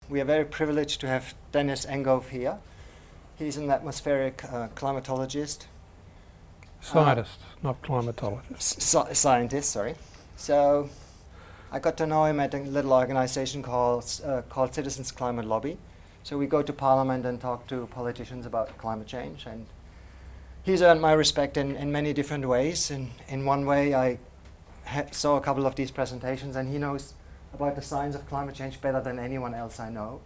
We are very privileged to have Dennys Angove here. He's an atmospheric climatologist. Scientist, not climatologist. Scientist, sorry. So I got to know him at a little organization called Citizens Climate Lobby. So we go to Parliament and talk to politicians about climate change. And he's earned my respect in many different ways. In one way, I saw a couple of these presentations, and he knows about the science of climate change better than anyone else I know.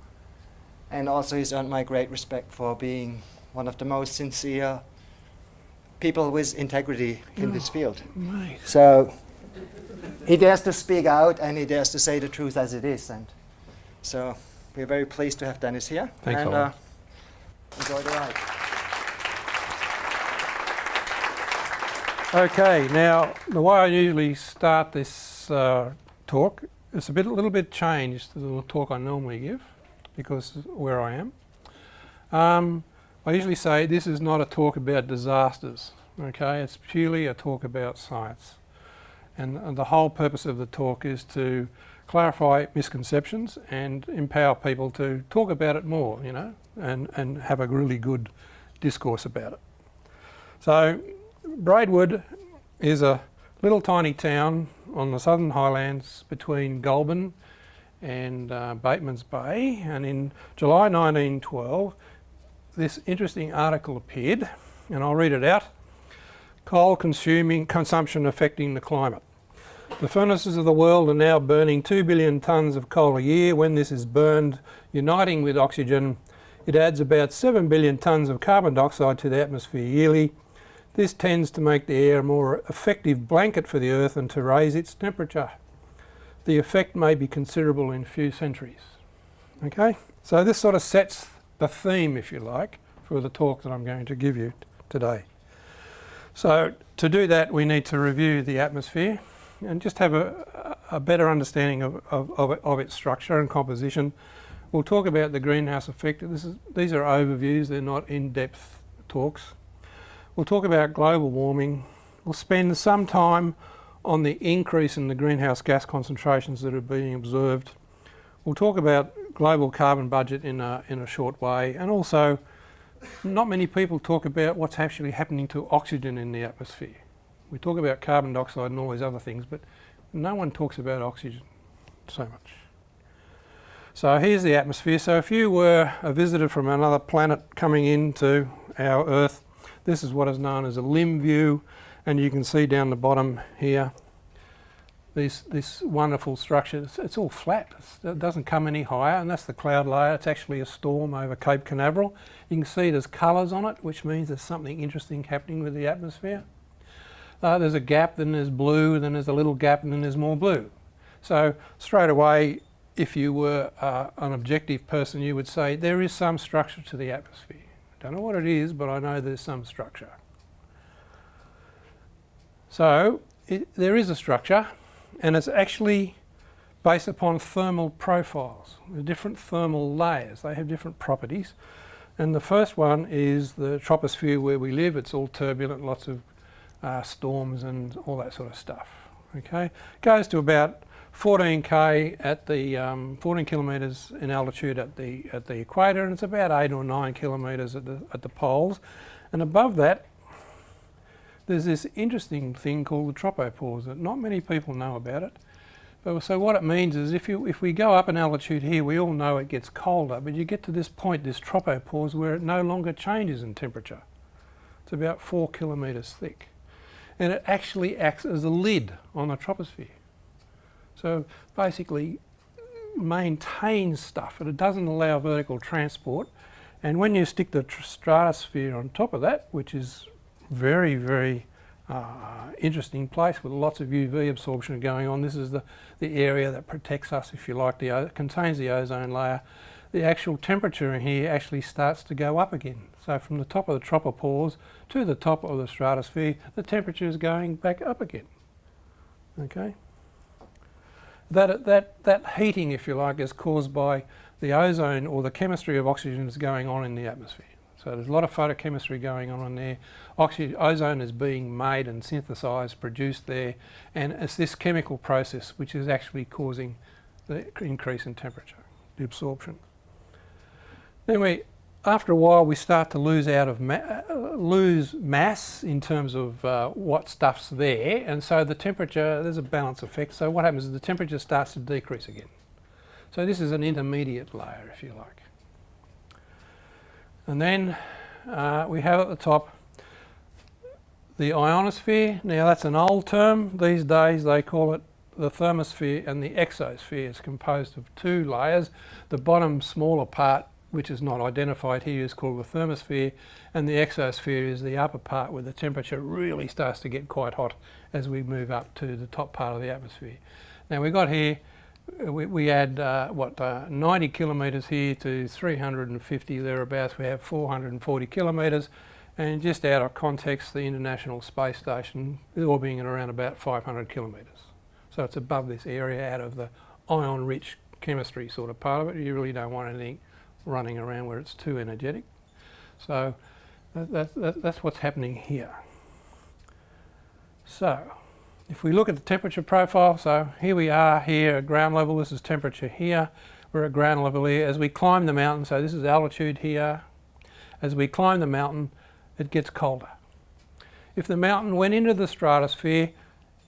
And also he's earned my great respect for being one of the most sincere people with integrity in this field. Mate. So he dares to speak out, and he dares to say the truth as it is. And so we're very pleased to have Dennys here. Thanks, and Ollie. Enjoy the ride. Okay, now the way I usually start this talk is a little bit changed to the talk I normally give, because where I am. I usually say this is not a talk about disasters, okay? It's purely a talk about science. And the whole purpose of the talk is to clarify misconceptions and empower people to talk about it more, you know, and have a really good discourse about it. So Braidwood is a little tiny town on the southern highlands between Goulburn and Bateman's Bay, and in July 1912 this interesting article appeared, and I'll read it out. Coal consumption affecting the climate. The furnaces of the world are now burning 2 billion tonnes of coal a year. When this is burned, uniting with oxygen, it adds about 7 billion tonnes of carbon dioxide to the atmosphere yearly. This tends to make the air a more effective blanket for the Earth and to raise its temperature. The effect may be considerable in a few centuries. Okay, so this sort of sets the theme, if you like, for the talk that I'm going to give you today. So to do that, we need to review the atmosphere and just have a better understanding of its structure and composition. We'll talk about the greenhouse effect. These are overviews, they're not in-depth talks. We'll talk about global warming. We'll spend some time on the increase in the greenhouse gas concentrations that are being observed. We'll talk about global carbon budget in a short way, and also not many people talk about what's actually happening to oxygen in the atmosphere. We talk about carbon dioxide and all these other things, but no one talks about oxygen so much. So here's the atmosphere. So if you were a visitor from another planet coming into our Earth, this is what is known as a limb view, and you can see down the bottom here this wonderful structure. It's all flat, it doesn't come any higher, and that's the cloud layer. It's actually a storm over Cape Canaveral. You can see there's colours on it, which means there's something interesting happening with the atmosphere. There's a gap, then there's blue, then there's a little gap, and then there's more blue. So straight away, if you were an objective person, you would say there is some structure to the atmosphere. Don't know what it is, but I know there's some structure. So there is a structure, and it's actually based upon thermal profiles, the different thermal layers. They have different properties. And the first one is the troposphere where we live. It's all turbulent, lots of storms and all that sort of stuff. Okay, it goes to about 14k at the 14 kilometres in altitude at the equator, and it's about 8 or 9 kilometres at the poles. And above that, there's this interesting thing called the tropopause that not many people know about it. But so what it means is if we go up in altitude here, we all know it gets colder, but you get to this point, this tropopause, where it no longer changes in temperature. It's about 4 kilometres thick, and it actually acts as a lid on the troposphere. So basically maintains stuff, and it doesn't allow vertical transport. And when you stick the stratosphere on top of that, which is very, very interesting place with lots of UV absorption going on, this is the area that protects us, if you like, contains the ozone layer. The actual temperature in here actually starts to go up again. So from the top of the tropopause to the top of the stratosphere, the temperature is going back up again. Okay? That heating, if you like, is caused by the ozone or the chemistry of oxygen that's going on in the atmosphere. So there's a lot of photochemistry going on in there. Ozone is being made and synthesised, produced there, and it's this chemical process which is actually causing the increase in temperature, the absorption. Then after a while, we start to lose out of lose mass in terms of what stuff's there, and so the temperature, there's a balance effect. So what happens is the temperature starts to decrease again. So this is an intermediate layer, if you like. And then we have at the top the ionosphere. Now that's an old term. These days they call it the thermosphere and the exosphere. It's composed of two layers. The bottom smaller part, which is not identified here, is called the thermosphere, and the exosphere is the upper part where the temperature really starts to get quite hot as we move up to the top part of the atmosphere. Now we've got here, we add 90 kilometres here to 350 thereabouts. We have 440 kilometres, and just out of context, the International Space Station is orbiting at around about 500 kilometres. So it's above this area, out of the ion-rich chemistry sort of part of it. You really don't want anything running around where it's too energetic. So that's what's happening here. So if we look at the temperature profile, so here we are here at ground level, this is temperature here, we're at ground level here. As we climb the mountain, so this is altitude here, as we climb the mountain it gets colder. If the mountain went into the stratosphere,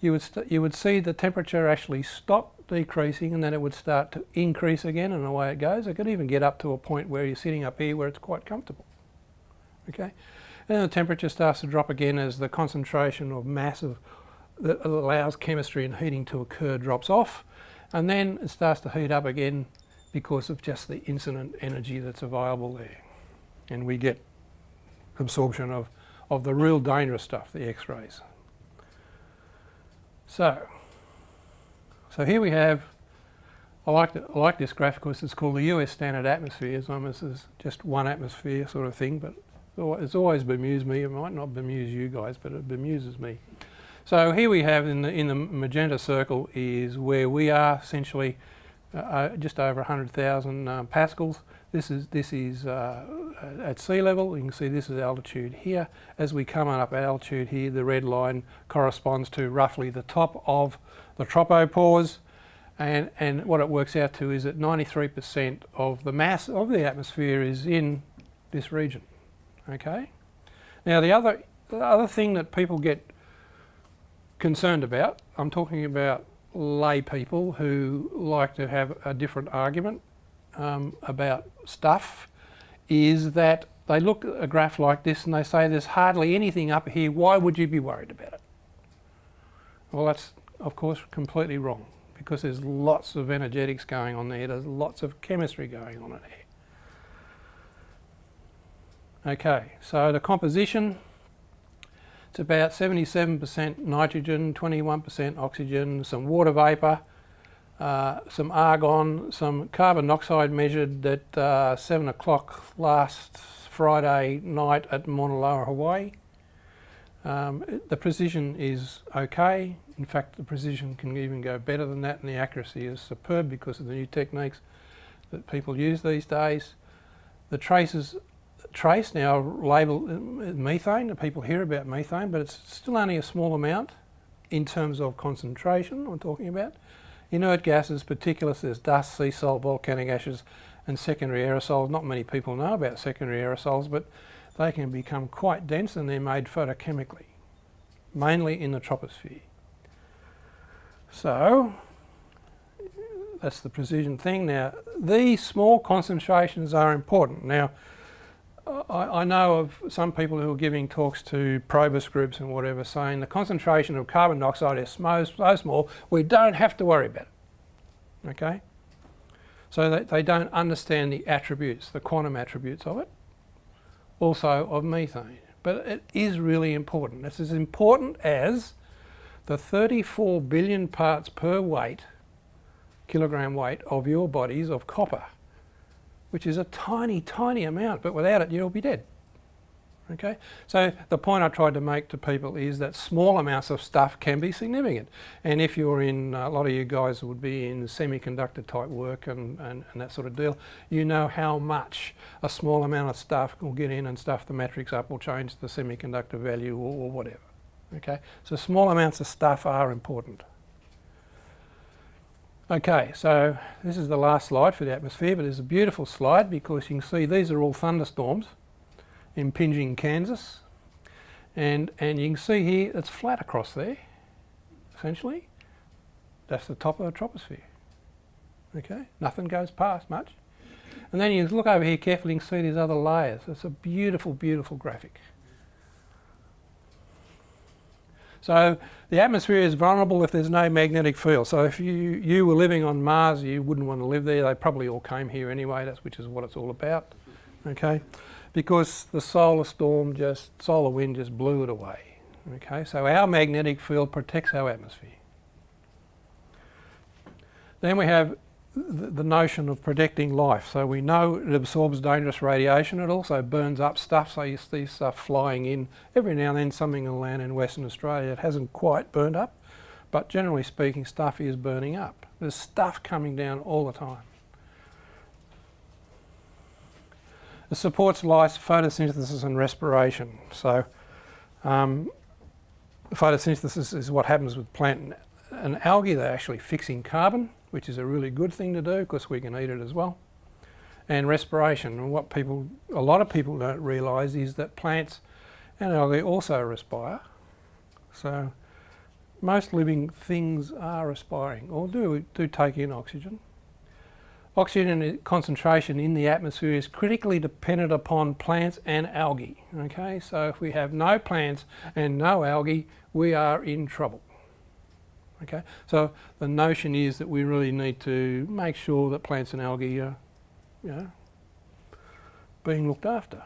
you would see the temperature actually stop decreasing, and then it would start to increase again, and away it goes. It could even get up to a point where you're sitting up here where it's quite comfortable. Okay, and then the temperature starts to drop again as the concentration of mass that allows chemistry and heating to occur drops off, and then it starts to heat up again because of just the incident energy that's available there, and we get absorption of the real dangerous stuff, the X-rays. So here we have, I like this graph because it's called the US standard atmosphere. It's almost as just one atmosphere sort of thing, but it's always bemused me. It might not bemuse you guys, but it bemuses me. So here we have in the magenta circle is where we are, essentially just over 100,000 pascals. This is at sea level. You can see this is altitude here. As we come up altitude here, the red line corresponds to roughly the top of the tropopause, and what it works out to is that 93% of the mass of the atmosphere is in this region. Okay. Now the other thing that people get concerned about, I'm talking about lay people who like to have a different argument about stuff, is that they look at a graph like this and they say there's hardly anything up here, why would you be worried about it? Well, that's of course completely wrong, because there's lots of energetics going on there, there's lots of chemistry going on in there. Okay, so the composition, it's about 77% nitrogen, 21% oxygen, some water vapour, some argon, some carbon dioxide measured at 7 o'clock last Friday night at Mauna Loa, Hawaii. The precision is okay. In fact, the precision can even go better than that, and the accuracy is superb because of the new techniques that people use these days. The trace now labelled methane. People hear about methane, but it's still only a small amount in terms of concentration I'm talking about. Inert gases, particulates, there's dust, sea salt, volcanic ashes, and secondary aerosols. Not many people know about secondary aerosols, but they can become quite dense and they're made photochemically, mainly in the troposphere. So that's the precision thing. Now, these small concentrations are important. Now, I know of some people who are giving talks to Probus groups and whatever, saying the concentration of carbon dioxide is so small we don't have to worry about it. Okay? So they don't understand the attributes, the quantum attributes of it, also of methane. But it is really important. It's as important as the 34 billion parts per kilogram weight of your bodies of copper, which is a tiny, tiny amount, but without it you'll be dead. Okay? So the point I tried to make to people is that small amounts of stuff can be significant. And if you're in, a lot of you guys would be in semiconductor type work and that sort of deal, you know how much a small amount of stuff will get in and stuff the matrix up or change the semiconductor value or whatever. Okay? So small amounts of stuff are important. Okay, so this is the last slide for the atmosphere, but it's a beautiful slide because you can see these are all thunderstorms impinging Kansas. And you can see here it's flat across there, essentially. That's the top of the troposphere. Okay, nothing goes past much. And then you look over here carefully and see these other layers. It's a beautiful, beautiful graphic. So the atmosphere is vulnerable if there's no magnetic field. So if you were living on Mars, you wouldn't want to live there. They probably all came here anyway, which is what it's all about. Okay, because the solar wind just blew it away. Okay, so our magnetic field protects our atmosphere. Then we have the notion of protecting life. So we know it absorbs dangerous radiation. It also burns up stuff. So you see stuff flying in. Every now and then something will land in Western Australia. It hasn't quite burned up, but generally speaking, stuff is burning up. There's stuff coming down all the time. It supports life, photosynthesis and respiration. So photosynthesis is what happens with plant and algae. They're actually fixing carbon, which is a really good thing to do because we can eat it as well. And respiration, and what a lot of people don't realise is that plants and algae also respire. So most living things are respiring or do take in oxygen. Oxygen concentration in the atmosphere is critically dependent upon plants and algae. Okay, so if we have no plants and no algae, we are in trouble. Okay, so the notion is that we really need to make sure that plants and algae are, being looked after.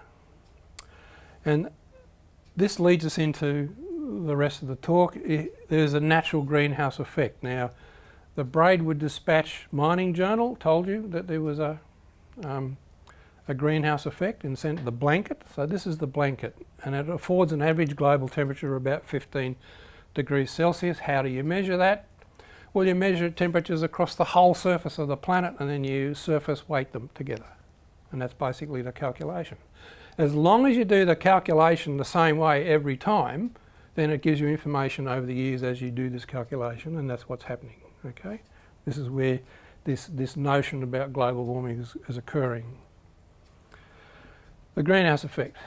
And this leads us into the rest of the talk. There's a natural greenhouse effect. Now, the Braidwood Dispatch Mining Journal told you that there was a greenhouse effect and sent the blanket. So this is the blanket, and it affords an average global temperature of about 15 degrees Celsius. How do you measure that? Well, you measure temperatures across the whole surface of the planet and then you surface weight them together. And that's basically the calculation. As long as you do the calculation the same way every time, then it gives you information over the years as you do this calculation, and that's what's happening. Okay? This is where this notion about global warming is occurring. The greenhouse effect.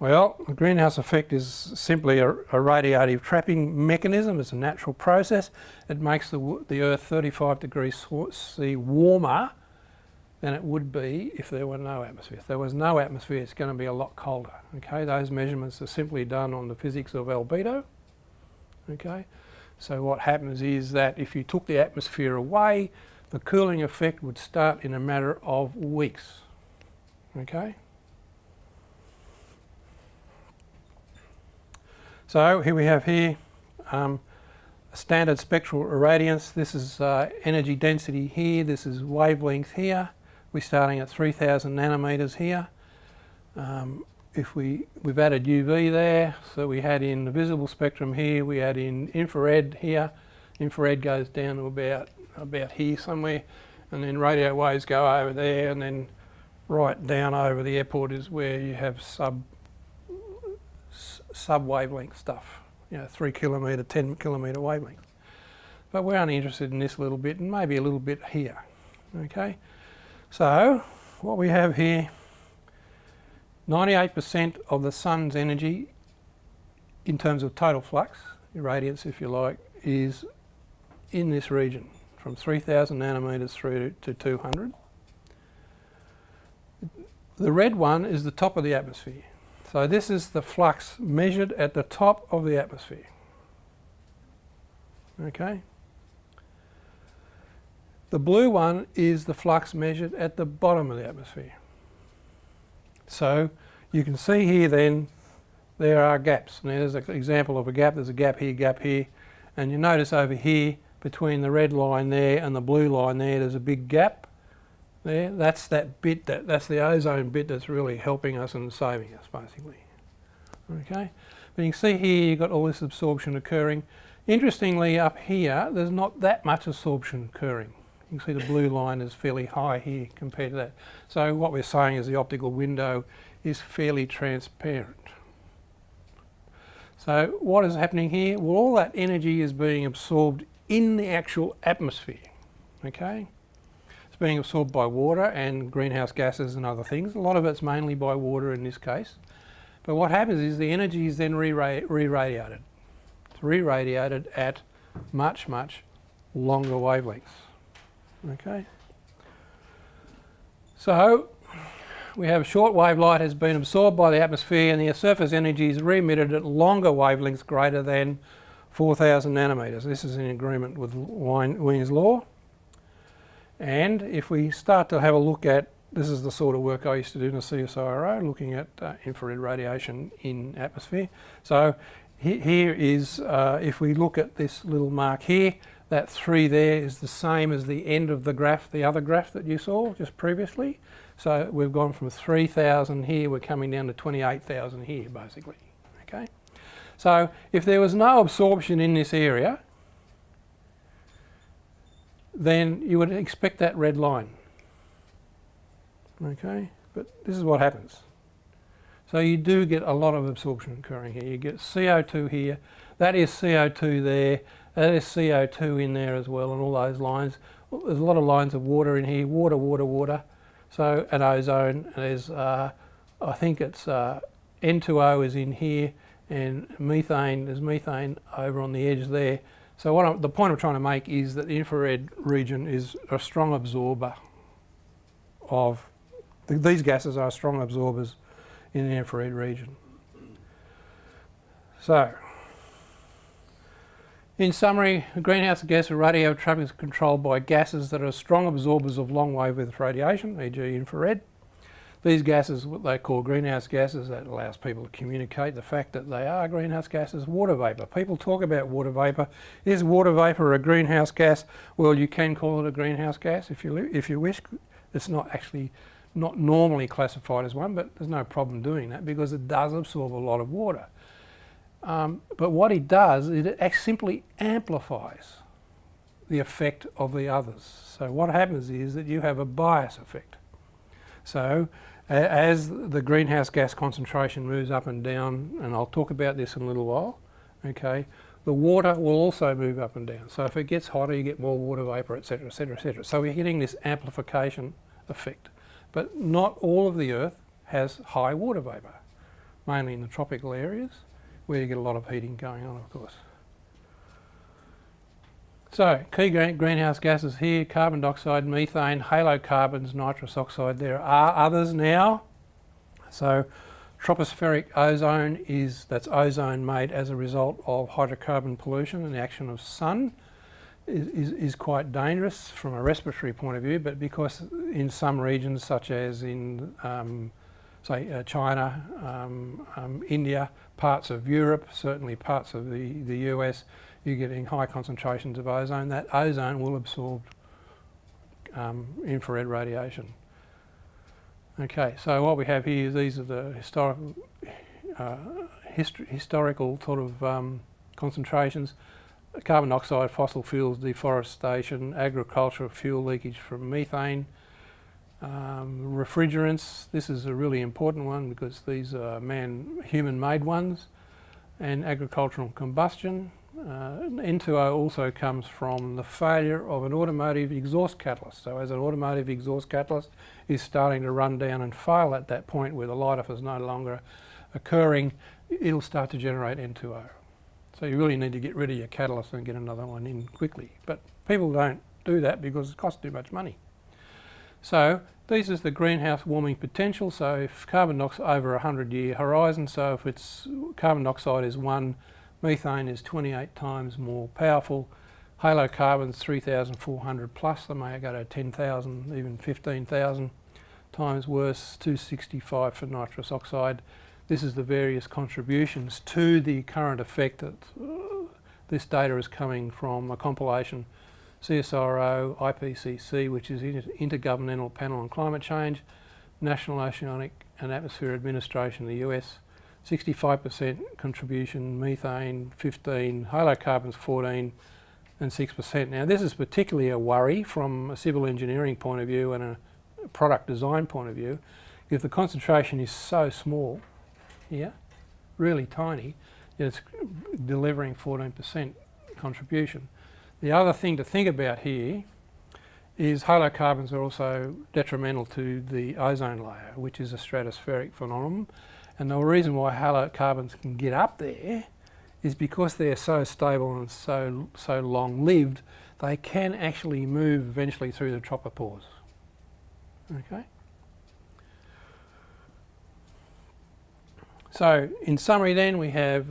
Well, the greenhouse effect is simply a radiative trapping mechanism. It's a natural process. It makes the Earth 35 degrees C warmer than it would be if there were no atmosphere. If there was no atmosphere, it's going to be a lot colder. Okay, those measurements are simply done on the physics of albedo. Okay, so what happens is that if you took the atmosphere away, the cooling effect would start in a matter of weeks. Okay. So here we have standard spectral irradiance. This is energy density here. This is wavelength here. We're starting at 3,000 nanometers here. We've added UV there, so we had in the visible spectrum here. We add in infrared here. Infrared goes down to about here somewhere, and then radio waves go over there, and then right down over the airport is where you have sub-wavelength stuff, 3 kilometre, 10 kilometre wavelength. But we're only interested in this little bit and maybe a little bit here. Okay, so what we have here, 98% of the sun's energy in terms of total flux, irradiance if you like, is in this region from 3,000 nanometres through to 200. The red one is the top of the atmosphere. So this is the flux measured at the top of the atmosphere. Okay. The blue one is the flux measured at the bottom of the atmosphere. So you can see here then there are gaps. Now there's an example of a gap. There's a gap here, and you notice over here between the red line there and the blue line there, there's a big gap. There, that's that bit, that's the ozone bit that's really helping us and saving us basically. Okay, but you can see here you've got all this absorption occurring. Interestingly, up here there's not that much absorption occurring. You can see the blue line is fairly high here compared to that. So what we're saying is the optical window is fairly transparent. So what is happening here? Well, all that energy is being absorbed in the actual atmosphere. Okay, it's being absorbed by water and greenhouse gases and other things. A lot of it's mainly by water in this case. But what happens is the energy is then re-radiated. It's re-radiated at much, much longer wavelengths. Okay. So we have shortwave light has been absorbed by the atmosphere and the surface energy is re-emitted at longer wavelengths greater than 4,000 nanometers. This is in agreement with Wien's law. And if we start to have a look at, this is the sort of work I used to do in the CSIRO, looking at infrared radiation in atmosphere. So here is, if we look at this little mark here, that 3 there is the same as the end of the graph, the other graph that you saw just previously. So we've gone from 3,000 here, we're coming down to 28,000 here, basically. Okay. So if there was no absorption in this area, then you would expect that red line. Okay, but this is what happens. So you do get a lot of absorption occurring here. You get CO2 here, that is CO2 there, that is CO2 in there as well, and all those lines. There's a lot of lines of water in here, water, water, water. So, and ozone, there's, I think it's N2O is in here, and methane, there's methane over on the edge there. So the point I'm trying to make is that the infrared region is a strong absorber of, these gases are strong absorbers in the infrared region. So, in summary, the greenhouse gas radio traffic is controlled by gases that are strong absorbers of long wavelength radiation, e.g. infrared. These gases, what they call greenhouse gases, that allows people to communicate the fact that they are greenhouse gases. Water vapour. People talk about water vapour. Is water vapour a greenhouse gas? Well, you can call it a greenhouse gas if you wish. It's not actually not normally classified as one, but there's no problem doing that because it does absorb a lot of water. But what it does, it simply amplifies the effect of the others. So what happens is that you have a bias effect. So as the greenhouse gas concentration moves up and down, and I'll talk about this in a little while, okay, the water will also move up and down. So if it gets hotter, you get more water vapour, etc., etc., etc. So we're getting this amplification effect. But not all of the Earth has high water vapour, mainly in the tropical areas, where you get a lot of heating going on, of course. So, key greenhouse gases here, carbon dioxide, methane, halocarbons, nitrous oxide. There are others now. So, tropospheric ozone that's ozone made as a result of hydrocarbon pollution and the action of sun is quite dangerous from a respiratory point of view, but because in some regions, such as in say China, India, parts of Europe, certainly parts of the US, you're getting high concentrations of ozone. That ozone will absorb infrared radiation. Okay, so what we have here is these are the historical sort of concentrations. Carbon dioxide, fossil fuels, deforestation, agricultural fuel leakage from methane, refrigerants. This is a really important one because these are human-made ones, and agricultural combustion. N2O also comes from the failure of an automotive exhaust catalyst. So as an automotive exhaust catalyst is starting to run down and fail at that point where the light-off is no longer occurring, it'll start to generate N2O. So you really need to get rid of your catalyst and get another one in quickly. But people don't do that because it costs too much money. So this is the greenhouse warming potential. So if carbon dioxide over a 100-year horizon, so if it's carbon dioxide is 1, methane is 28 times more powerful, halocarbons 3,400 plus, they may go to 10,000, even 15,000 times worse, 265 for nitrous oxide. This is the various contributions to the current effect that this data is coming from a compilation CSIRO, IPCC, which is Intergovernmental Panel on Climate Change, National Oceanic and Atmosphere Administration in the US, 65% contribution, methane 15, halocarbons 14 and 6%. Now this is particularly a worry from a civil engineering point of view and a product design point of view. If the concentration is so small here, really tiny, it's delivering 14% contribution. The other thing to think about here is halocarbons are also detrimental to the ozone layer, which is a stratospheric phenomenon. And the reason why halocarbons can get up there is because they're so stable and so long-lived, they can actually move eventually through the tropopause. Okay. So in summary then, we have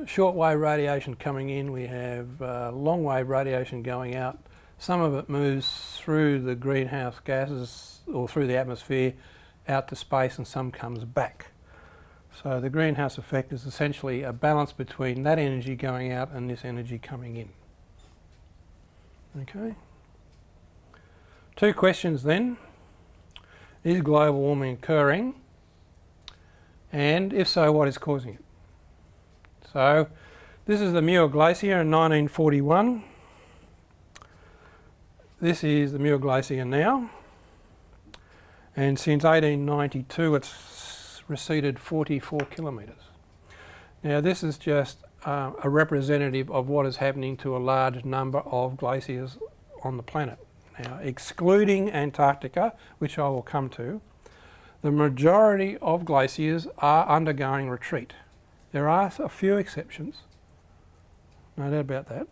short-wave radiation coming in, we have long-wave radiation going out. Some of it moves through the greenhouse gases or through the atmosphere out to space, and some comes back. So the greenhouse effect is essentially a balance between that energy going out and this energy coming in. Okay. Two questions then. Is global warming occurring? And if so, what is causing it? So this is the Muir Glacier in 1941. This is the Muir Glacier now. And since 1892, it's receded 44 kilometres. Now this is just a representative of what is happening to a large number of glaciers on the planet. Now, excluding Antarctica, which I will come to, the majority of glaciers are undergoing retreat. There are a few exceptions, no doubt about that,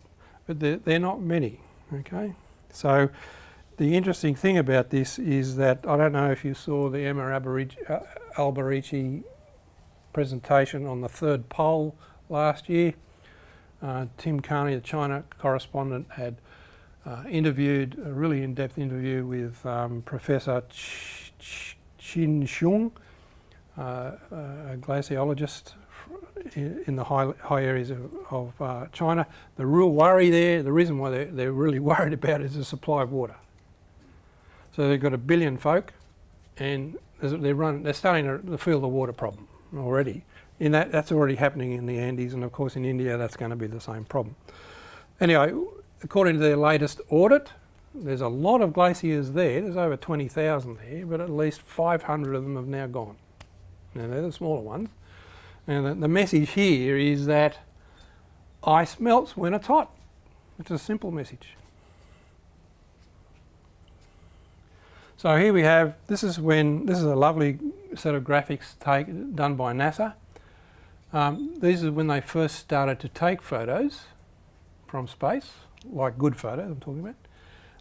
but they're not many, okay? So the interesting thing about this is that, I don't know if you saw the Emma Alberici presentation on the third pole last year. Tim Carney, the China correspondent, had interviewed a really in-depth interview with Professor Qin Xiong, a glaciologist in the high areas of China. The real worry there, the reason why they're really worried about it is the supply of water. So they've got 1 billion folk, and they're starting to feel the water problem already. That's already happening in the Andes, and of course in India that's going to be the same problem. Anyway, according to their latest audit, there's a lot of glaciers there. There's over 20,000 there, but at least 500 of them have now gone. Now they're the smaller ones. And the message here is that ice melts when it's hot. It's a simple message. So here we have, this is a lovely set of graphics done by NASA. These are when they first started to take photos from space, like good photos I'm talking about.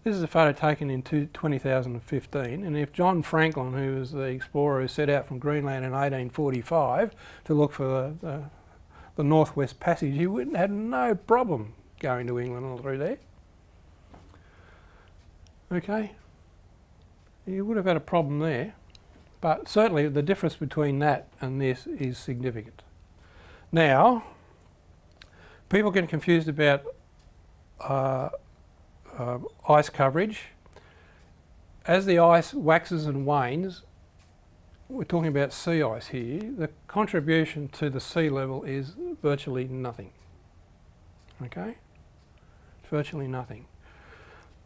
This is a photo taken in 2015, and if John Franklin, who was the explorer who set out from Greenland in 1845 to look for the Northwest Passage, he would have no problem going to England all through there. Okay, he would have had a problem there, but certainly the difference between that and this is significant. Now, people get confused about ice coverage. As the ice waxes and wanes, we're talking about sea ice here, the contribution to the sea level is virtually nothing. Okay? Virtually nothing.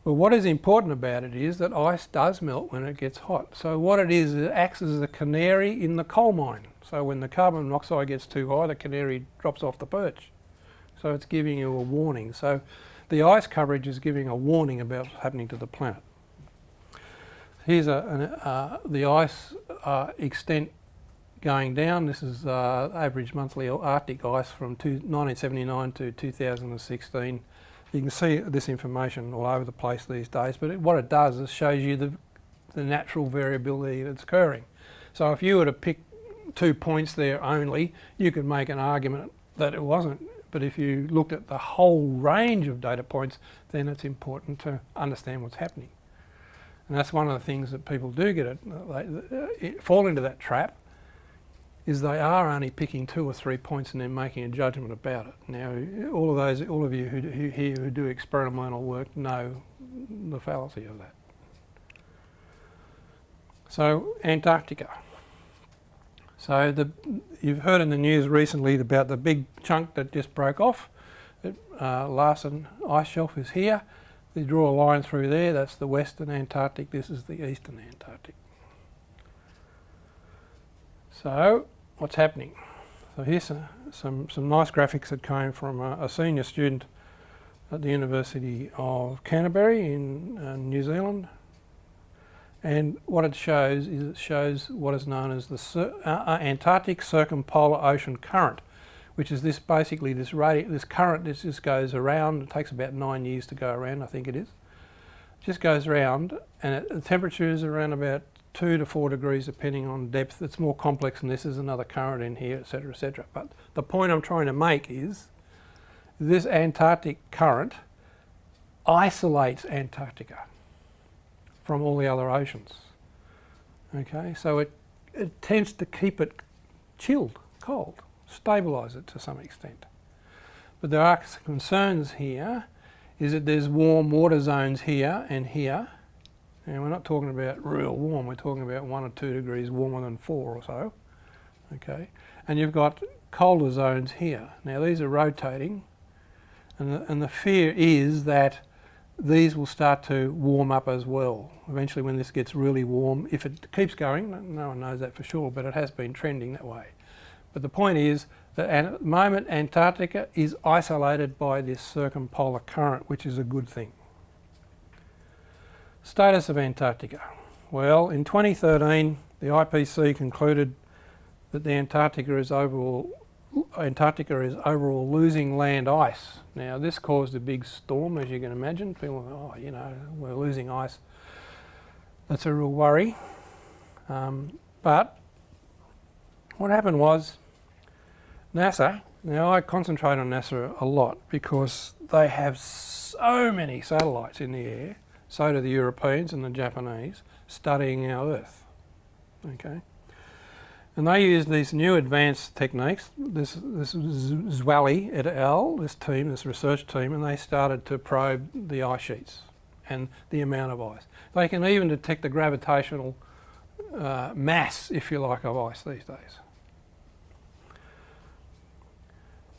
But what is important about it is that ice does melt when it gets hot. So what it is, it acts as a canary in the coal mine. So when the carbon monoxide gets too high, the canary drops off the perch. So it's giving you a warning. So the ice coverage is giving a warning about what's happening to the planet. Here's the ice extent going down. This is average monthly Arctic ice from 1979 to 2016. You can see this information all over the place these days, but what it does is shows you the natural variability that's occurring. So if you were to pick 2 points there only, you could make an argument that it wasn't. But if you looked at the whole range of data points, then it's important to understand what's happening. And that's one of the things that people do get fall into that trap, is they are only picking 2 or 3 points and then making a judgment about it. Now, all of you who do experimental work know the fallacy of that. So, Antarctica. So you've heard in the news recently about the big chunk that just broke off. Larsen ice shelf is here. They draw a line through there. That's the western Antarctic. This is the eastern Antarctic. So what's happening? So here's some nice graphics that came from a senior student at the University of Canterbury in New Zealand. And what it shows is it shows what is known as the Antarctic Circumpolar Ocean Current, which is this basically this current that just goes around. It takes about 9 years to go around, I think it is. It just goes around, and the temperature is around about 2 to 4 degrees depending on depth. It's more complex than this. There's another current in here, etc., etc. But the point I'm trying to make is this Antarctic current isolates Antarctica from all the other oceans. Okay, so it tends to keep it chilled, cold, stabilise it to some extent. But there are concerns here, is that there's warm water zones here and here, and we're not talking about real warm, we're talking about 1 or 2 degrees warmer than 4 or so. Okay, and you've got colder zones here. Now these are rotating, and the fear is that these will start to warm up as well. Eventually when this gets really warm, if it keeps going, no one knows that for sure, but it has been trending that way. But the point is that at the moment Antarctica is isolated by this circumpolar current, which is a good thing. Status of Antarctica. Well, in 2013 the IPCC concluded that the Antarctica is overall losing land ice. Now this caused a big storm, as you can imagine. People went, oh, you know, we're losing ice. That's a real worry. But what happened was NASA, now I concentrate on NASA a lot because they have so many satellites in the air, so do the Europeans and the Japanese, studying our Earth. Okay. And they used these new advanced techniques, this Zwally et al., this research team, and they started to probe the ice sheets and the amount of ice. They can even detect the gravitational mass, if you like, of ice these days.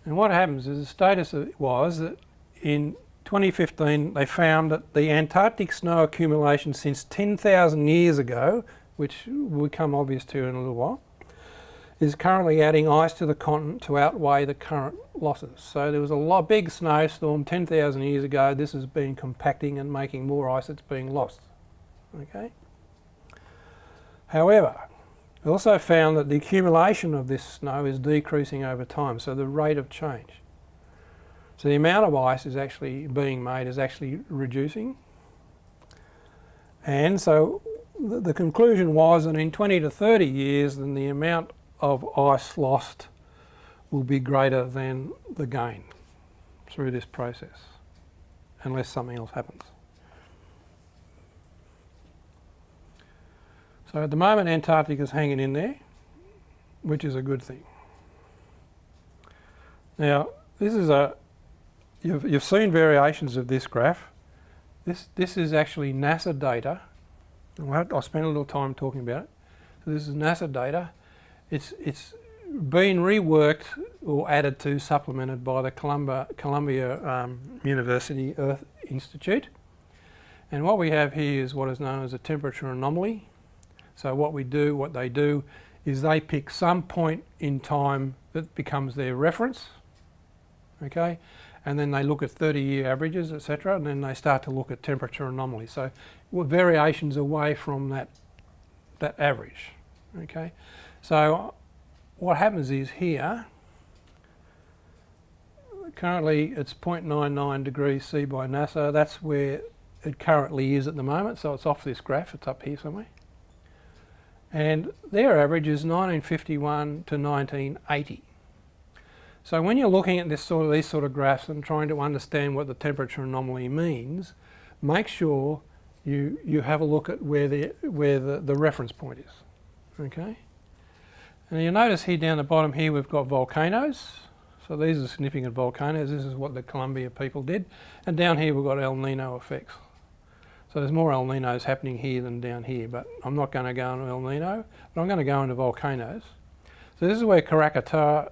And what happens is the status was that in 2015 they found that the Antarctic snow accumulation since 10,000 years ago, which will become obvious to you in a little while, is currently adding ice to the continent to outweigh the current losses. So there was a big snowstorm 10,000 years ago. This has been compacting and making more ice that's being lost. Okay. However, we also found that the accumulation of this snow is decreasing over time, so the rate of change. So the amount of ice is actually being made is actually reducing. And so the conclusion was that in 20 to 30 years, then the amount of ice lost will be greater than the gain through this process, unless something else happens. So at the moment Antarctica is hanging in there, which is a good thing. Now this is you've seen variations of this graph. This is actually NASA data. I'll spend a little time talking about it. So this is NASA data. It's been reworked or added to, supplemented by the Columbia University Earth Institute. And what we have here is what is known as a temperature anomaly. So what they do is they pick some point in time that becomes their reference, okay? And then they look at 30-year averages, etc., and then they start to look at temperature anomalies. So variations away from that average, okay? So what happens is here, currently it's 0.99 degrees C by NASA. That's where it currently is at the moment. So it's off this graph, it's up here somewhere. And their average is 1951 to 1980. So when you're looking at these sort of graphs and trying to understand what the temperature anomaly means, make sure you have a look at where the reference point is, okay? And you'll notice here down the bottom here we've got volcanoes. So these are significant volcanoes. This is what the Columbia people did. And down here we've got El Nino effects. So there's more El Ninos happening here than down here, but I'm not going to go into El Nino, but I'm going to go into volcanoes. So this is where Krakatoa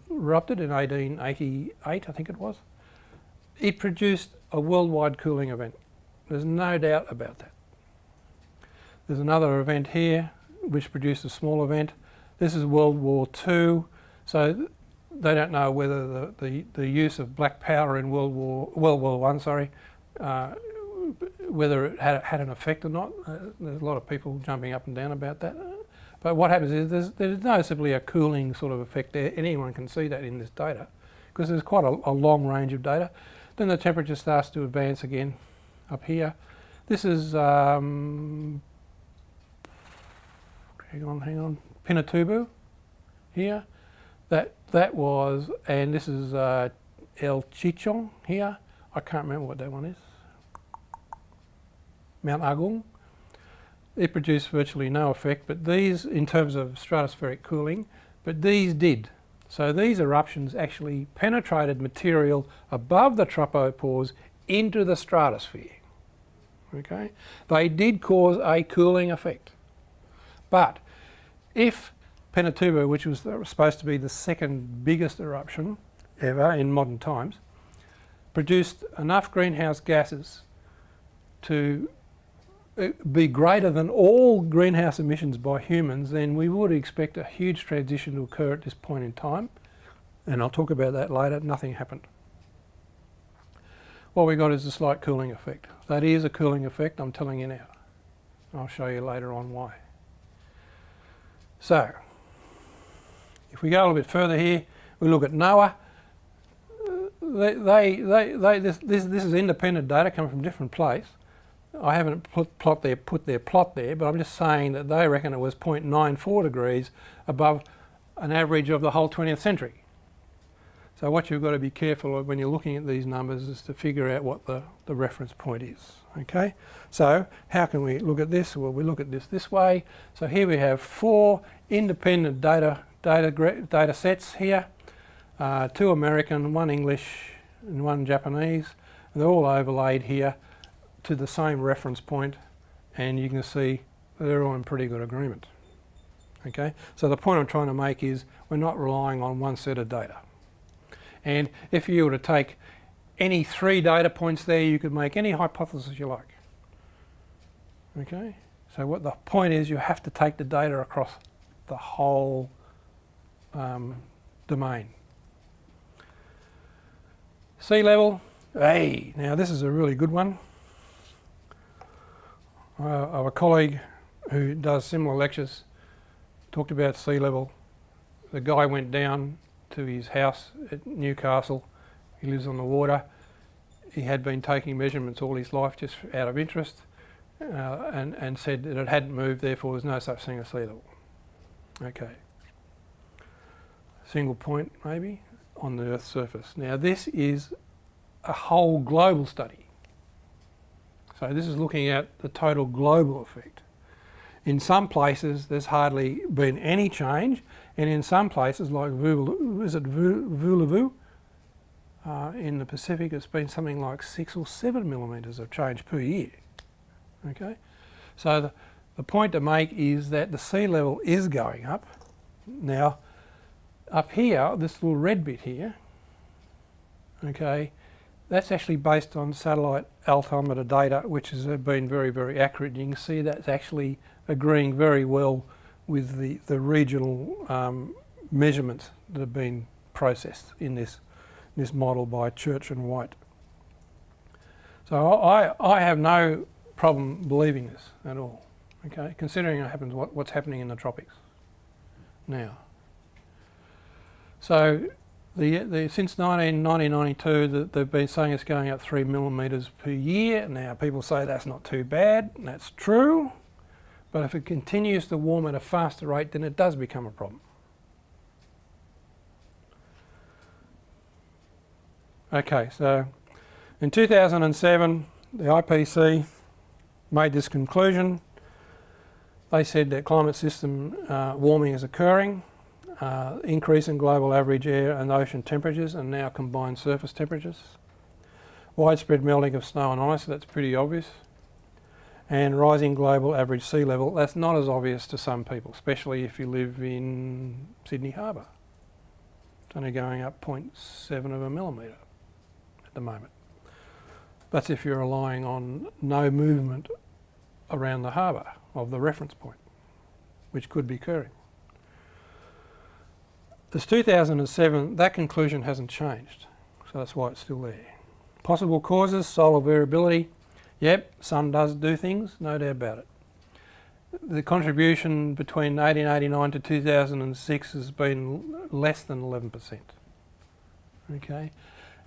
erupted in 1888, I think it was. It produced a worldwide cooling event. There's no doubt about that. There's another event here which produced a small event. This is World War II. So they don't know whether the use of black powder in World War One, whether it had an effect or not. There's a lot of people jumping up and down about that. But what happens is there's no simply a cooling sort of effect there. Anyone can see that in this data because there's quite a long range of data. Then the temperature starts to advance again up here. This is, hang on, Pinatubo here. That was, and this is El Chichon here. I can't remember what that one is. Mount Agung. It produced virtually no effect, but these, in terms of stratospheric cooling, but these did. So these eruptions actually penetrated material above the tropopause into the stratosphere. Okay, they did cause a cooling effect. But if Pinatubo, which was supposed to be the second biggest eruption ever in modern times, produced enough greenhouse gases to be greater than all greenhouse emissions by humans, then we would expect a huge transition to occur at this point in time. And I'll talk about that later. Nothing happened. What we got is a slight cooling effect. That is a cooling effect, I'm telling you now. I'll show you later on why. So, if we go a little bit further here, we look at NOAA. This is independent data coming from a different place. I haven't put their plot there, but I'm just saying that they reckon it was 0.94 degrees above an average of the whole 20th century. So what you've got to be careful of when you're looking at these numbers is to figure out what the reference point is. Okay, so how can we look at this? Well, we look at this way. So here we have 4 independent data sets here, 2 American, 1 English and 1 Japanese, and they're all overlaid here to the same reference point, and you can see they're all in pretty good agreement. Okay, so the point I'm trying to make is we're not relying on one set of data. And if you were to take any 3 data points there, you could make any hypothesis you like. Okay, so what the point is, you have to take the data across the whole domain. Sea level, hey, now this is a really good one. I have a colleague who does similar lectures, talked about sea level. The guy went down to his house at Newcastle. He lives on the water. He had been taking measurements all his life just out of interest, and said that it hadn't moved, therefore there's no such thing as sea level. Okay. Single point maybe on the Earth's surface. Now this is a whole global study. So this is looking at the total global effect. In some places there's hardly been any change, and in some places like Vulavu in the Pacific, it's been something like 6 or 7 millimetres of change per year. Okay, so the point to make is that the sea level is going up. Now up here, this little red bit here, okay, that's actually based on satellite altimeter data, which has been very, very accurate. You can see that's actually agreeing very well with the regional measurements that have been processed in this model by Church and White. So I have no problem believing this at all, okay, considering it happens what's happening in the tropics now. So since 1992, they've been saying it's going up 3 millimetres per year. Now people say that's not too bad, and that's true, but if it continues to warm at a faster rate, then it does become a problem. Okay, so in 2007, the IPCC made this conclusion. They said that climate system warming is occurring, increase in global average air and ocean temperatures and now combined surface temperatures, widespread melting of snow and ice, that's pretty obvious, and rising global average sea level. That's not as obvious to some people, especially if you live in Sydney Harbour. It's only going up 0.7 of a millimetre at the moment. That's if you're relying on no movement around the harbour of the reference point, which could be occurring. This 2007, that conclusion hasn't changed, so that's why it's still there. Possible causes, solar variability. Yep, sun does do things, no doubt about it. The contribution between 1889 to 2006 has been less than 11%. Okay,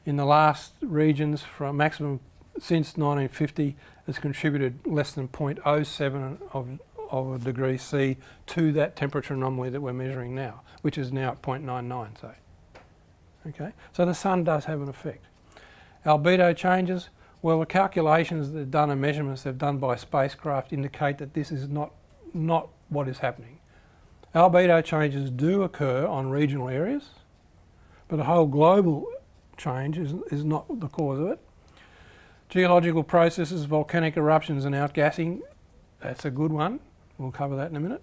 in the last regions, from maximum since 1950, has contributed less than 0.07 of a degree C to that temperature anomaly that we're measuring now, which is now at 0.99, say. Okay, so the sun does have an effect. Albedo changes. Well, the calculations that are done and measurements they've done by spacecraft indicate that this is not what is happening. Albedo changes do occur on regional areas, but the whole global change is not the cause of it. Geological processes, volcanic eruptions and outgassing, that's a good one. We'll cover that in a minute.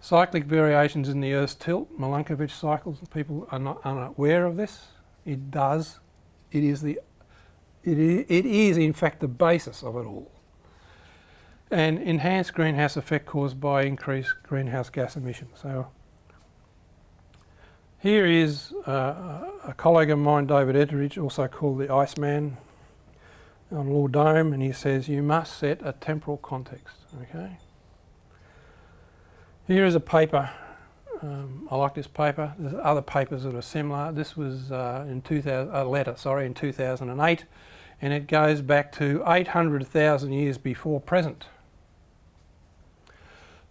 Cyclic variations in the Earth's tilt, Milankovitch cycles, people are not unaware of this. It does. It is in fact the basis of it all. And enhanced greenhouse effect caused by increased greenhouse gas emissions. So here is a colleague of mine, David Etheridge, also called the Iceman, on Lord Dome, and he says you must set a temporal context. Okay. Here is a paper. I like this paper. There's other papers that are similar. This was in 2008, and it goes back to 800,000 years before present.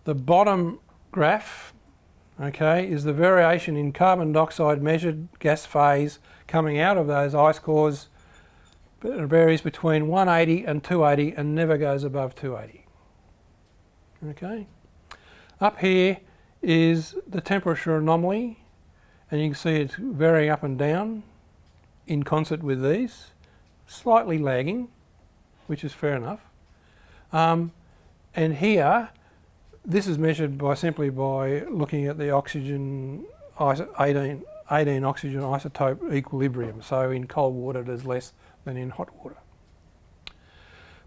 The bottom graph, okay, is the variation in carbon dioxide measured gas phase coming out of those ice cores. It varies between 180 and 280 and never goes above 280. Okay. Up here is the temperature anomaly, and you can see it's varying up and down in concert with these, slightly lagging, which is fair enough. And here, this is measured simply by looking at the oxygen 18 oxygen isotope equilibrium. So in cold water there's less than in hot water.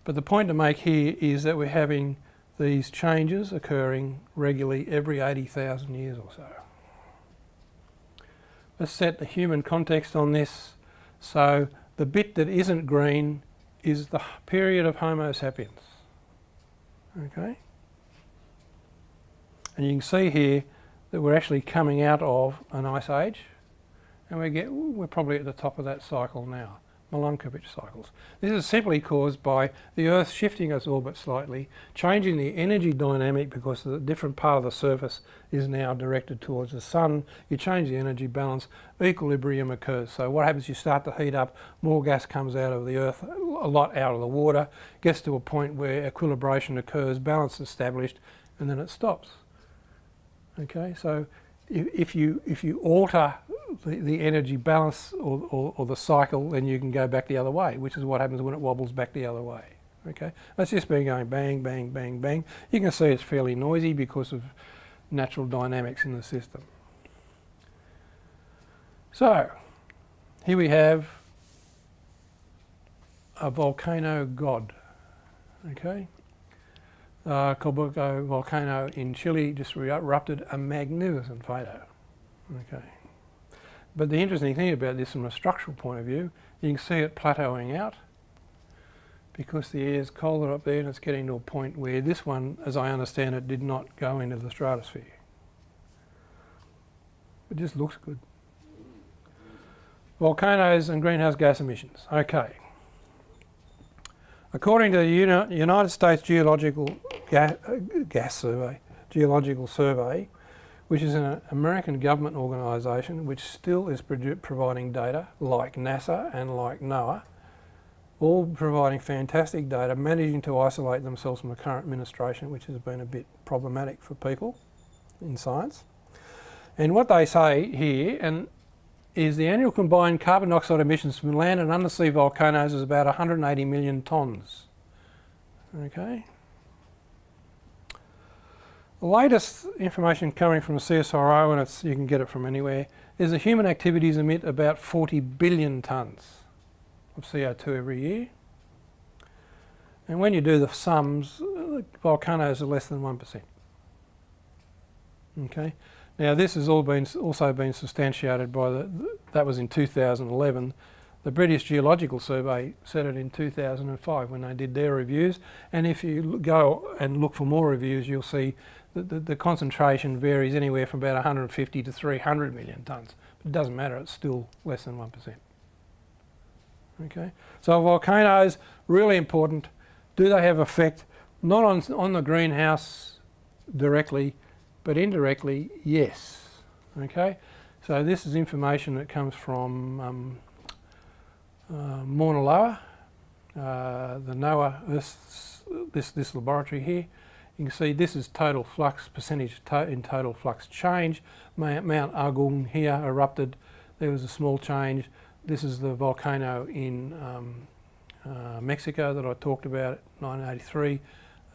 But the point to make here is that we're having these changes occurring regularly every 80,000 years or so. Let's set the human context on this. So the bit that isn't green is the period of Homo sapiens. Okay? And you can see here that we're actually coming out of an ice age, and we're probably at the top of that cycle now, Milankovitch cycles. This is simply caused by the Earth shifting its orbit slightly, changing the energy dynamic because the different part of the surface is now directed towards the sun. You change the energy balance, equilibrium occurs. So what happens, you start to heat up, more gas comes out of the Earth, a lot out of the water, gets to a point where equilibration occurs, balance established, and then it stops. Okay, so if you alter the energy balance or the cycle, then you can go back the other way, which is what happens when it wobbles back the other way. Okay, that's just been going bang, bang, bang, bang. You can see it's fairly noisy because of natural dynamics in the system. So here we have a volcano god. Okay. Colburgo volcano in Chile just erupted, a magnificent photo. Okay. But the interesting thing about this from a structural point of view, you can see it plateauing out because the air is colder up there and it's getting to a point where this one, as I understand it, did not go into the stratosphere. It just looks good. Volcanoes and greenhouse gas emissions. Okay. According to the United States Geological Survey, which is an American government organisation which still is providing data, like NASA and like NOAA, all providing fantastic data, managing to isolate themselves from the current administration, which has been a bit problematic for people in science. And what they say here is the annual combined carbon dioxide emissions from land and undersea volcanoes is about 180 million tonnes. Okay. The latest information coming from the CSIRO, and you can get it from anywhere, is that human activities emit about 40 billion tonnes of CO2 every year. And when you do the sums, volcanoes are less than 1%. Okay. Now this has also been substantiated by that was in 2011. The British Geological Survey said it in 2005 when they did their reviews, and if you go and look for more reviews, you'll see that the concentration varies anywhere from about 150 to 300 million tonnes. But it doesn't matter, it's still less than 1%. Okay, so volcanoes, really important. Do they have effect? Not on the greenhouse directly, but indirectly, yes. Okay, so this is information that comes from Mauna Loa, the NOAA, this laboratory here. You can see this is total flux, percentage in total flux change. Mount Agung here erupted. There was a small change. This is the volcano in Mexico that I talked about, 1983.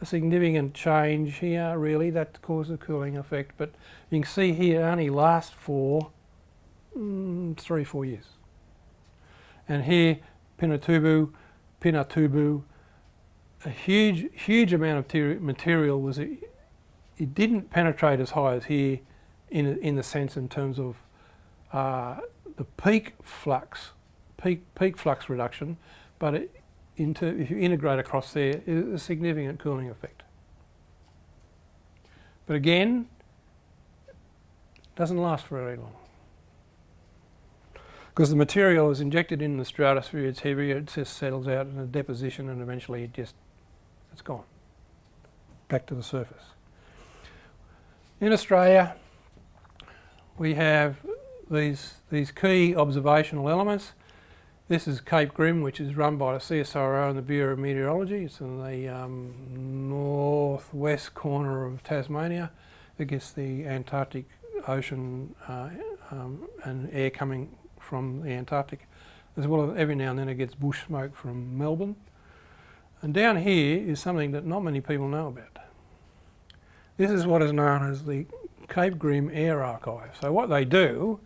A significant change here, really, that caused a cooling effect. But you can see here it only lasts for 3-4 years. And here, Pinatubo, a huge amount of material was it didn't penetrate as high as here in the sense in terms of the peak flux reduction, but if you integrate across there, it's a significant cooling effect. But again, doesn't last for very long. Because the material is injected in the stratosphere, it's heavier, it just settles out in a deposition, and eventually it's gone. Back to the surface. In Australia, we have these key observational elements. This is Cape Grim, which is run by the CSIRO and the Bureau of Meteorology. It's in the northwest corner of Tasmania. It gets the Antarctic Ocean and air coming from the Antarctic, as well as every now and then it gets bush smoke from Melbourne. And down here is something that not many people know about. This is what is known as the Cape Grim Air Archive. So what they do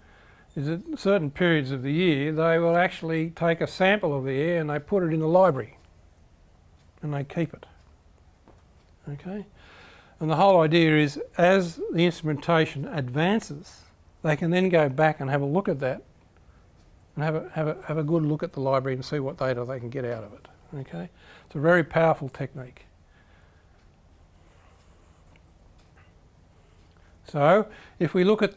is at certain periods of the year they will actually take a sample of the air and they put it in the library and they keep it. Okay? And the whole idea is as the instrumentation advances, they can then go back and have a look at that and have a good look at the library and see what data they can get out of it. Okay? It's a very powerful technique. So if we look at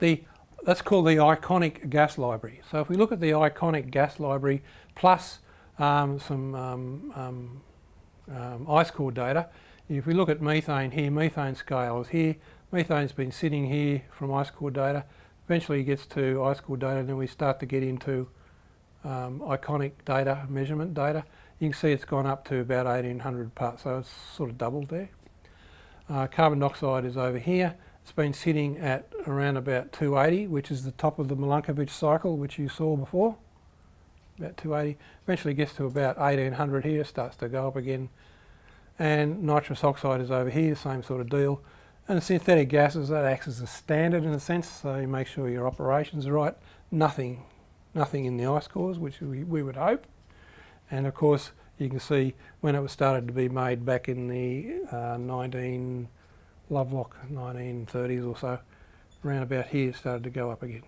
that's called the iconic gas library. So if we look at the iconic gas library plus some ice core data, if we look at methane here, methane scale is here. Methane's been sitting here from ice core data. Eventually it gets to ice core data, and then we start to get into iconic data, measurement data. You can see it's gone up to about 1800 parts, so it's sort of doubled there. Carbon dioxide is over here. It's been sitting at around about 280, which is the top of the Milankovitch cycle, which you saw before, about 280. Eventually gets to about 1800 here, starts to go up again. And nitrous oxide is over here, same sort of deal. And the synthetic gases, that acts as a standard in a sense, so you make sure your operations are right. Nothing in the ice cores, which we would hope. And of course, you can see when it was started to be made back in the Lovelock 1930s or so, around about here it started to go up again.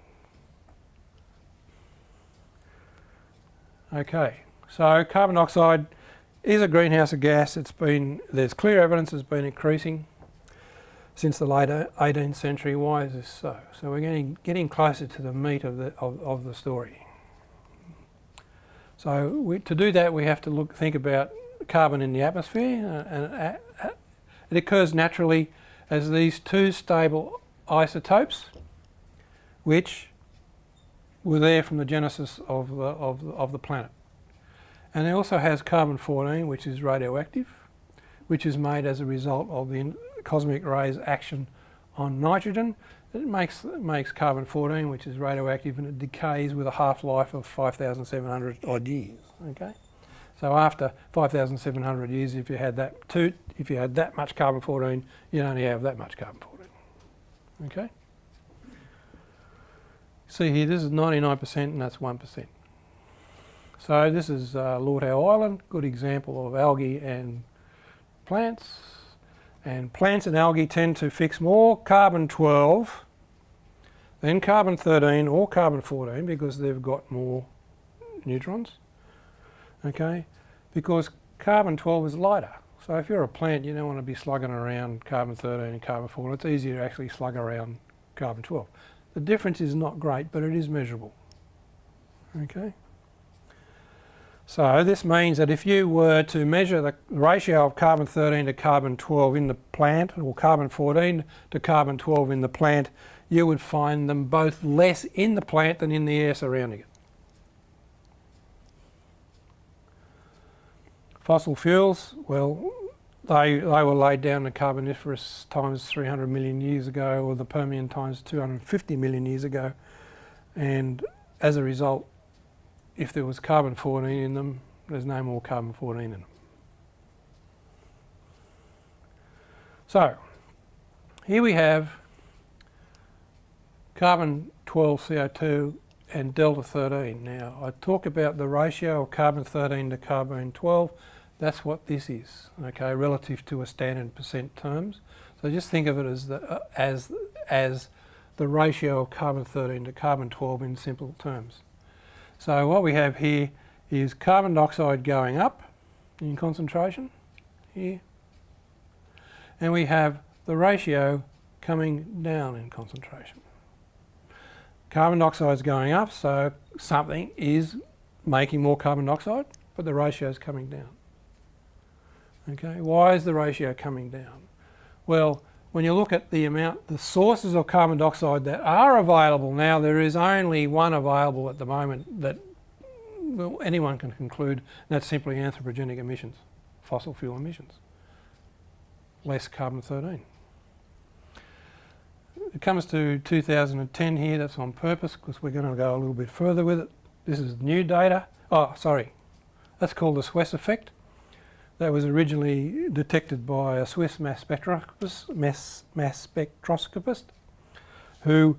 Okay, so carbon dioxide is a greenhouse gas. There's clear evidence it's been increasing since the late 18th century. Why is this so? So we're getting closer to the meat of the story. So to do that, we have to think about carbon in the atmosphere, and it occurs naturally as these two stable isotopes, which were there from the genesis of the planet. And it also has carbon-14, which is radioactive, which is made as a result of the cosmic rays' action on nitrogen. It makes carbon-14, which is radioactive, and it decays with a half-life of 5,700 odd years. Okay, so after 5,700 years, if you had that much carbon-14, you only have that much carbon-14. Okay. See here, this is 99%, and that's 1%. So this is Lord Howe Island, good example of algae and plants. And plants and algae tend to fix more carbon-12 then carbon-13 or carbon-14 because they've got more neutrons, okay, because carbon-12 is lighter. So if you're a plant, you don't want to be slugging around carbon-13 and carbon-14. It's easier to actually slug around carbon-12. The difference is not great, but it is measurable, okay. So this means that if you were to measure the ratio of carbon-13 to carbon-12 in the plant, or carbon-14 to carbon-12 in the plant, you would find them both less in the plant than in the air surrounding it. Fossil fuels, well, they were laid down in the Carboniferous times 300 million years ago, or the Permian times 250 million years ago, and as a result, if there was carbon-14 in them, there's no more carbon-14 in them. So, here we have carbon-12 CO2 and delta-13. Now, I talk about the ratio of carbon-13 to carbon-12. That's what this is, okay, relative to a standard percent terms. So just think of it as the ratio of carbon-13 to carbon-12 in simple terms. So what we have here is carbon dioxide going up in concentration here, and we have the ratio coming down in concentration. Carbon dioxide is going up, so something is making more carbon dioxide, but the ratio is coming down. Okay, why is the ratio coming down? Well, when you look at the sources of carbon dioxide that are available now, there is only one available at the moment that anyone can conclude, and that's simply anthropogenic emissions, fossil fuel emissions, less carbon-13. It comes to 2010 here, that's on purpose because we're going to go a little bit further with it. This is new data. Oh, sorry, that's called the Swiss effect. That was originally detected by a Swiss mass spectroscopist who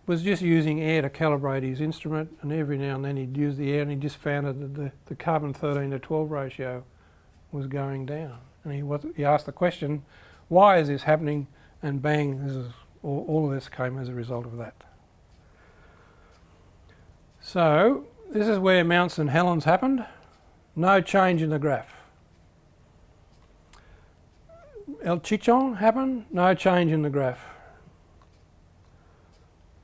was just using air to calibrate his instrument, and every now and then he'd use the air and he just found that the carbon-13 to 12 ratio was going down. And he asked the question, why is this happening? And bang, all of this came as a result of that. So this is where Mount St Helens happened. No change in the graph. El Chichon happened, no change in the graph.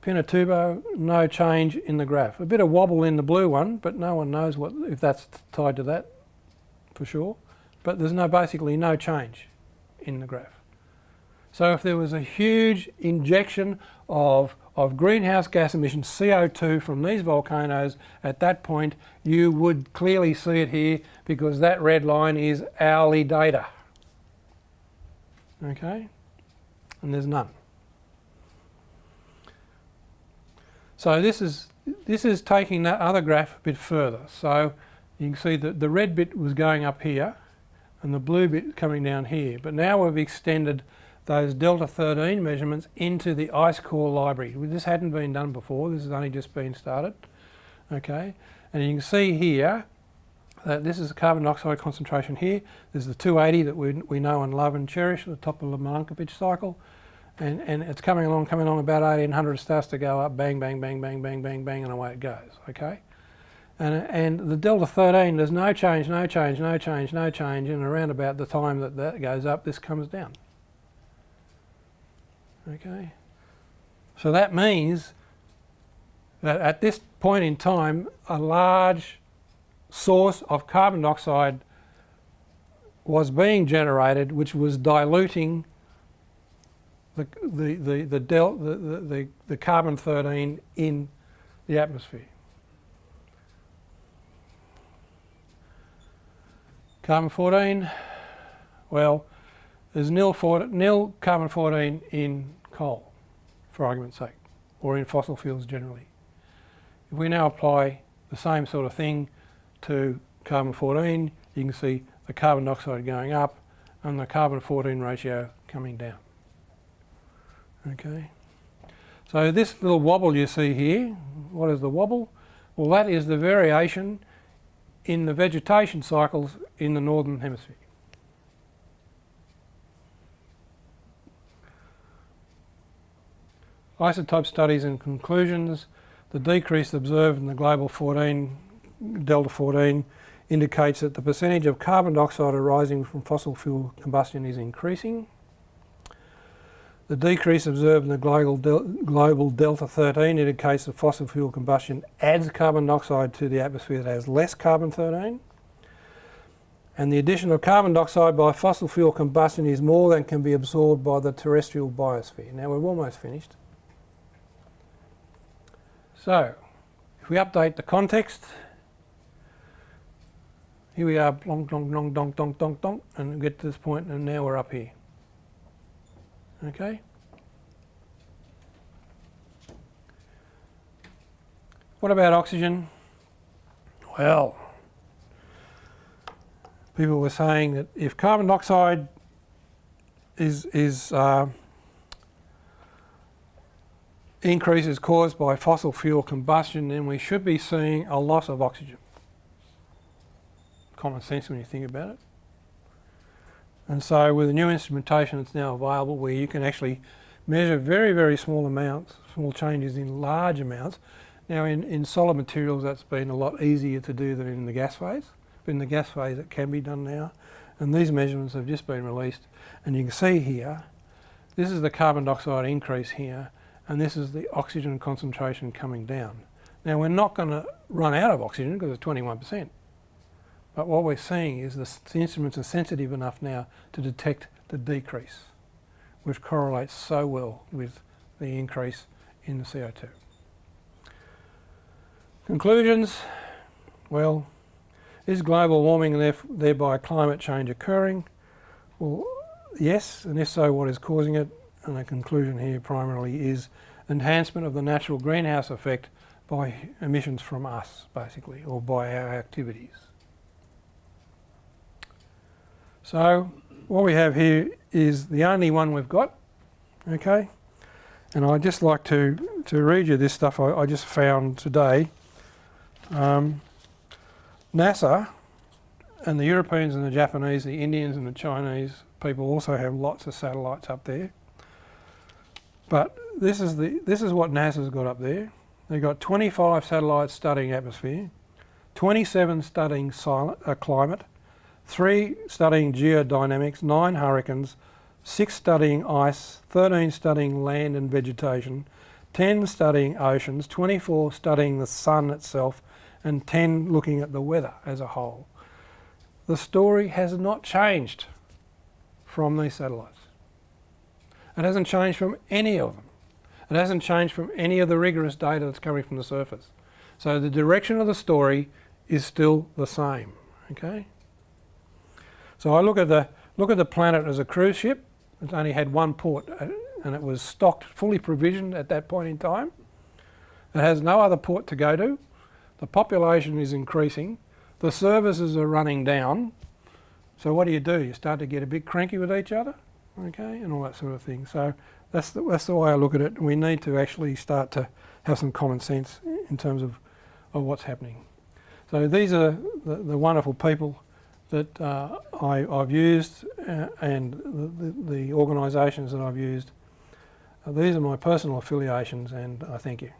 Pinatubo, no change in the graph. A bit of wobble in the blue one, but no one knows if that's tied to that for sure. But there's basically no change in the graph. So if there was a huge injection of greenhouse gas emissions, CO2, from these volcanoes at that point, you would clearly see it here because that red line is hourly data. Okay, and there's none. So this is taking that other graph a bit further. So you can see that the red bit was going up here and the blue bit coming down here. But now we've extended those delta-13 measurements into the ice core library. This hadn't been done before, this has only just been started. Okay, and you can see here this is the carbon dioxide concentration here. There's the 280 that we know and love and cherish at the top of the Milankovitch cycle. And it's coming along about 1800, it starts to go up, bang, bang, bang, bang, bang, bang, bang, and away it goes, okay? And the delta-13, there's no change, no change, no change, no change, and around about the time that goes up, this comes down. Okay? So that means that at this point in time, a large source of carbon dioxide was being generated, which was diluting the carbon-13 in the atmosphere. Carbon-14, well, there's nil carbon-14 in coal, for argument's sake, or in fossil fuels generally. If we now apply the same sort of thing to carbon-14, you can see the carbon dioxide going up and the carbon-14 ratio coming down. Okay, so this little wobble you see here, what is the wobble? Well, that is the variation in the vegetation cycles in the northern hemisphere. Isotope studies and conclusions. The decrease observed in the global 14, delta 14, indicates that the percentage of carbon dioxide arising from fossil fuel combustion is increasing. The decrease observed in the global delta 13 indicates that fossil fuel combustion adds carbon dioxide to the atmosphere that has less carbon 13. And the addition of carbon dioxide by fossil fuel combustion is more than can be absorbed by the terrestrial biosphere. Now we're almost finished. So, if we update the context, here we are, plonk, donk, donk, donk, donk, donk, donk, and we get to this point, and now we're up here. Okay? What about oxygen? Well, people were saying that if carbon dioxide increase is caused by fossil fuel combustion, then we should be seeing a loss of oxygen. Common sense when you think about it. And so with the new instrumentation that's now available, where you can actually measure very, very small amounts, small changes in large amounts. Now in solid materials that's been a lot easier to do than in the gas phase. But in the gas phase it can be done now. And these measurements have just been released. And you can see here, this is the carbon dioxide increase here, and this is the oxygen concentration coming down. Now we're not going to run out of oxygen because it's 21%. But what we're seeing is the instruments are sensitive enough now to detect the decrease, which correlates so well with the increase in the CO2. Conclusions. Well, is global warming and thereby climate change occurring? Well, yes, and if so, what is causing it? And the conclusion here primarily is enhancement of the natural greenhouse effect by emissions from us, basically, or by our activities. So what we have here is the only one we've got, okay? And I'd just like to read you this stuff I just found today. NASA and the Europeans and the Japanese, the Indians and the Chinese people also have lots of satellites up there. But this is what NASA's got up there. They've got 25 satellites studying atmosphere, 27 studying climate, 3 studying geodynamics, 9 hurricanes, 6 studying ice, 13 studying land and vegetation, 10 studying oceans, 24 studying the sun itself, and 10 looking at the weather as a whole. The story has not changed from these satellites. It hasn't changed from any of them. It hasn't changed from any of the rigorous data that's coming from the surface. So the direction of the story is still the same, okay? So I look at the planet as a cruise ship. It's only had one port and it was stocked, fully provisioned at that point in time. It has no other port to go to. The population is increasing. The services are running down. So what do? You start to get a bit cranky with each other, okay, and all that sort of thing. So that's the way I look at it. We need to actually start to have some common sense in terms of what's happening. So these are the wonderful people that I've used and the organisations that I've used. These are my personal affiliations, and I thank you.